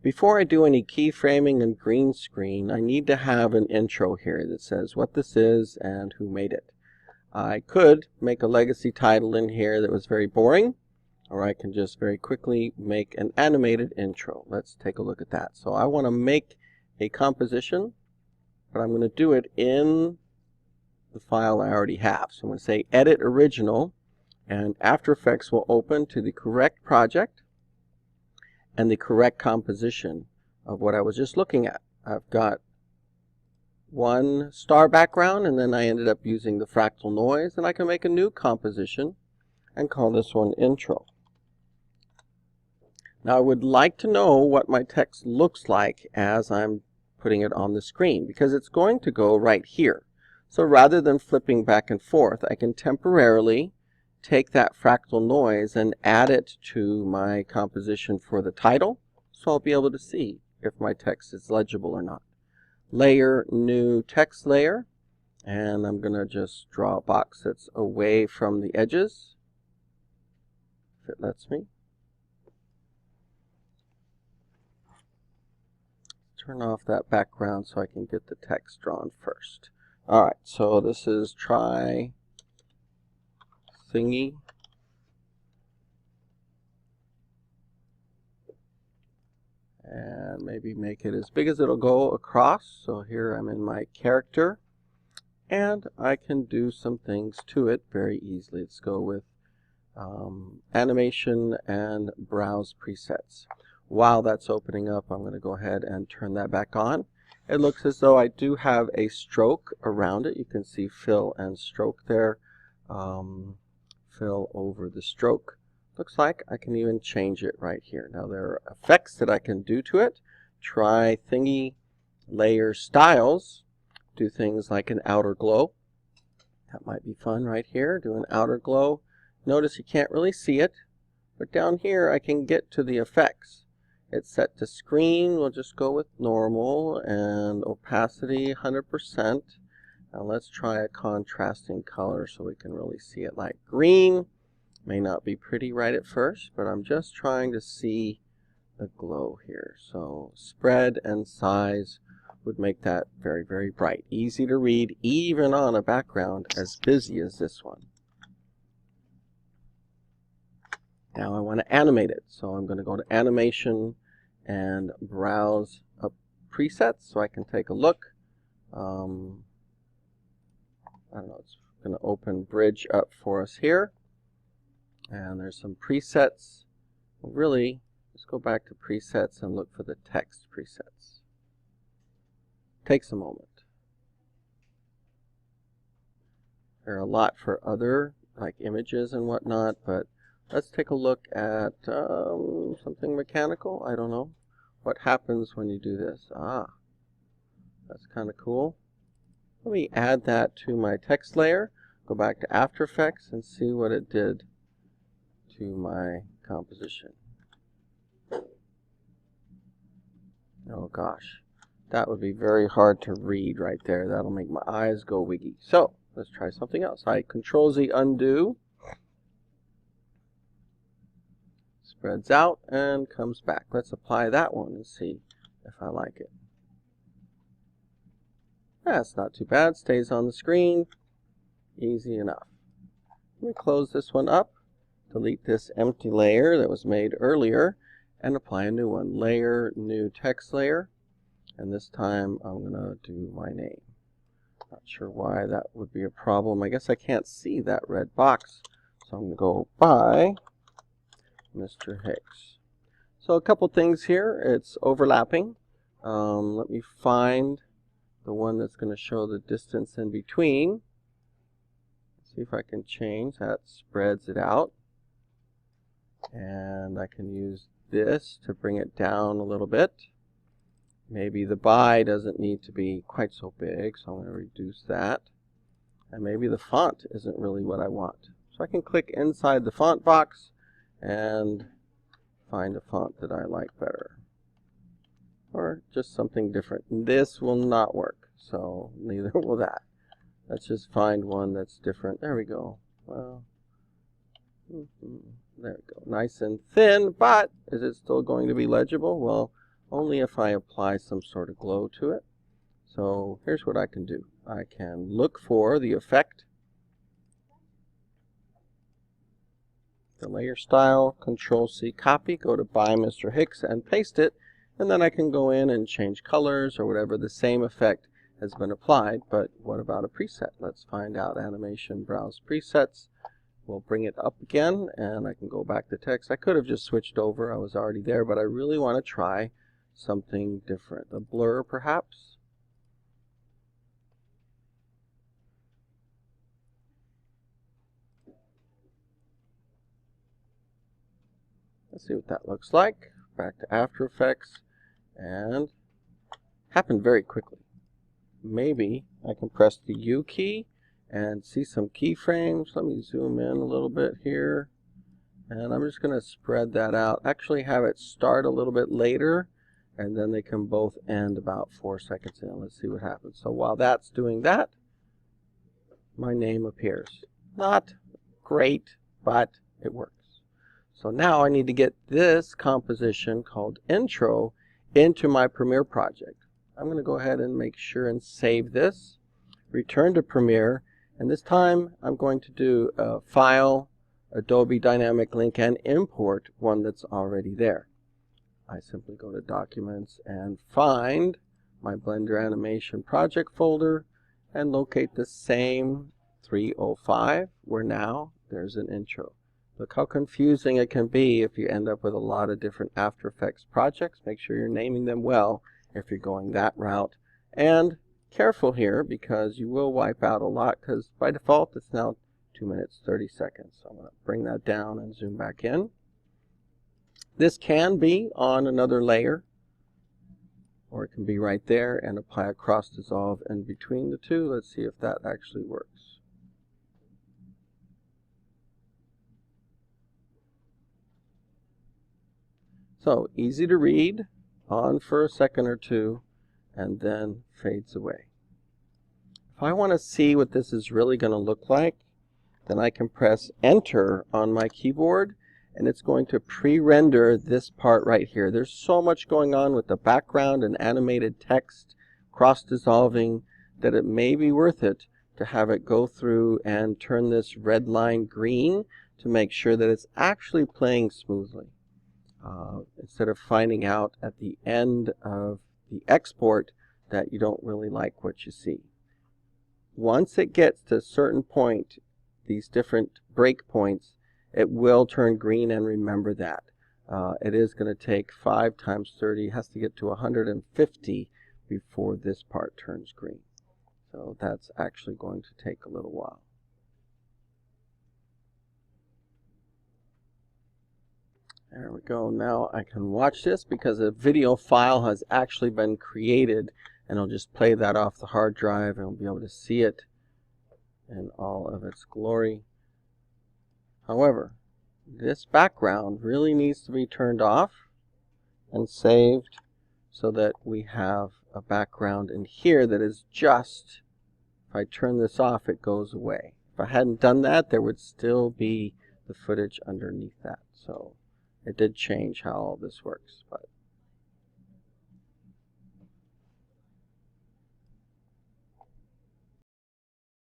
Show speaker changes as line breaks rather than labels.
Before I do any keyframing and green screen, I need to have an intro here that says what this is and who made it. I could make a legacy title in here that was very boring, or I can just very quickly make an animated intro. Let's take a look at that. So I want to make a composition, but I'm going to do it in the file I already have. So I'm going to say Edit Original, and After Effects will open to the correct project and the correct composition of what I was just looking at. I've got one star background, and then I ended up using the fractal noise, and I can make a new composition and call this one Intro. Now I would like to know what my text looks like as I'm putting it on the screen, because it's going to go right here. So rather than flipping back and forth, I can temporarily take that fractal noise and add it to my composition for the title, so I'll be able to see if my text is legible or not. Layer, new text layer, and I'm going to just draw a box that's away from the edges, if it lets me. Turn off that background so I can get the text drawn first. Alright, so this is try thingy. And maybe make it as big as it'll go across. So here I'm in my character, and I can do some things to it very easily. Let's go with animation and browse presets. While that's opening up, I'm going to go ahead and turn that back on. It looks as though I do have a stroke around it. You can see fill and stroke there. Fill over the stroke. Looks like I can even change it right here. Now there are effects that I can do to it. Try thingy layer styles. Do things like an outer glow. That might be fun right here. Do an outer glow. Notice you can't really see it, but down here I can get to the effects. It's set to screen. We'll just go with normal, and opacity 100%. Now let's try a contrasting color so we can really see it. Like green may not be pretty right at first, but I'm just trying to see the glow here. So spread and size would make that very, very bright. Easy to read, even on a background as busy as this one. Now I want to animate it, so I'm going to go to Animation and browse up presets so I can take a look. I don't know, it's going to open Bridge up for us here. And there's some presets. Really, let's go back to presets and look for the text presets. Takes a moment. There are a lot for other, like images and whatnot, but let's take a look at something mechanical. I don't know. What happens when you do this? Ah, that's kind of cool. Let me add that to my text layer. Go back to After Effects and see what it did to my composition. Oh gosh, that would be very hard to read right there. That'll make my eyes go wiggy. So let's try something else. I Control-Z undo. Spreads out and comes back. Let's apply that one and see if I like it. That's not too bad. Stays on the screen. Easy enough. Let me close this one up. Delete this empty layer that was made earlier and apply a new one. Layer, new text layer. And this time I'm going to do my name. Not sure why that would be a problem. I guess I can't see that red box. So I'm going to go by Mr. Hicks. So a couple things here. It's overlapping. Let me find the one that's going to show the distance in between. See if I can change. That spreads it out. And I can use this to bring it down a little bit. Maybe the by doesn't need to be quite so big, so I'm going to reduce that. And maybe the font isn't really what I want. So I can click inside the font box and find a font that I like better. Or just something different. This will not work, so neither will that. Let's just find one that's different. There we go. Well, there we go. Nice and thin, but is it still going to be legible? Well, only if I apply some sort of glow to it. So here's what I can do. I can look for the effect, the layer style, Control-C, copy, go to by Mr. Hicks and paste it, and then I can go in and change colors or whatever. The same effect has been applied, but what about a preset? Let's find out. Animation, browse presets. We'll bring it up again, and I can go back to text. I could have just switched over. I was already there, but I really want to try something different. A blur, perhaps. Let's see what that looks like. Back to After Effects, and happened very quickly. Maybe I can press the U key and see some keyframes. Let me zoom in a little bit here, and I'm just going to spread that out. Actually have it start a little bit later, and then they can both end about 4 seconds in. Let's see what happens. So while that's doing that, my name appears. Not great, but it works. So now I need to get this composition called Intro into my Premiere project. I'm going to go ahead and make sure and save this, return to Premiere, and this time I'm going to do a File, Adobe Dynamic Link, and import one that's already there. I simply go to Documents and find my Blender Animation Project folder and locate the same 305 where now there's an intro. Look how confusing it can be if you end up with a lot of different After Effects projects. Make sure you're naming them well if you're going that route. And careful here, because you will wipe out a lot, because by default it's now 2 minutes 30 seconds. So I'm going to bring that down and zoom back in. This can be on another layer, or it can be right there and apply a cross dissolve in between the two. Let's see if that actually works. So easy to read, on for a second or two, and then fades away. If I want to see what this is really going to look like, then I can press Enter on my keyboard, and it's going to pre-render this part right here. There's so much going on with the background and animated text, cross-dissolving, that it may be worth it to have it go through and turn this red line green to make sure that it's actually playing smoothly. Instead of finding out at the end of the export that you don't really like what you see. Once it gets to a certain point, these different break points, it will turn green, and remember that. It is going to take 5 times 30, it has to get to 150 before this part turns green. So that's actually going to take a little while. There we go. Now I can watch this because a video file has actually been created, and I'll just play that off the hard drive and we'll be able to see it in all of its glory. However, this background really needs to be turned off and saved so that we have a background in here that is just, if I turn this off, it goes away. If I hadn't done that, there would still be the footage underneath that. So it did change how all this works, but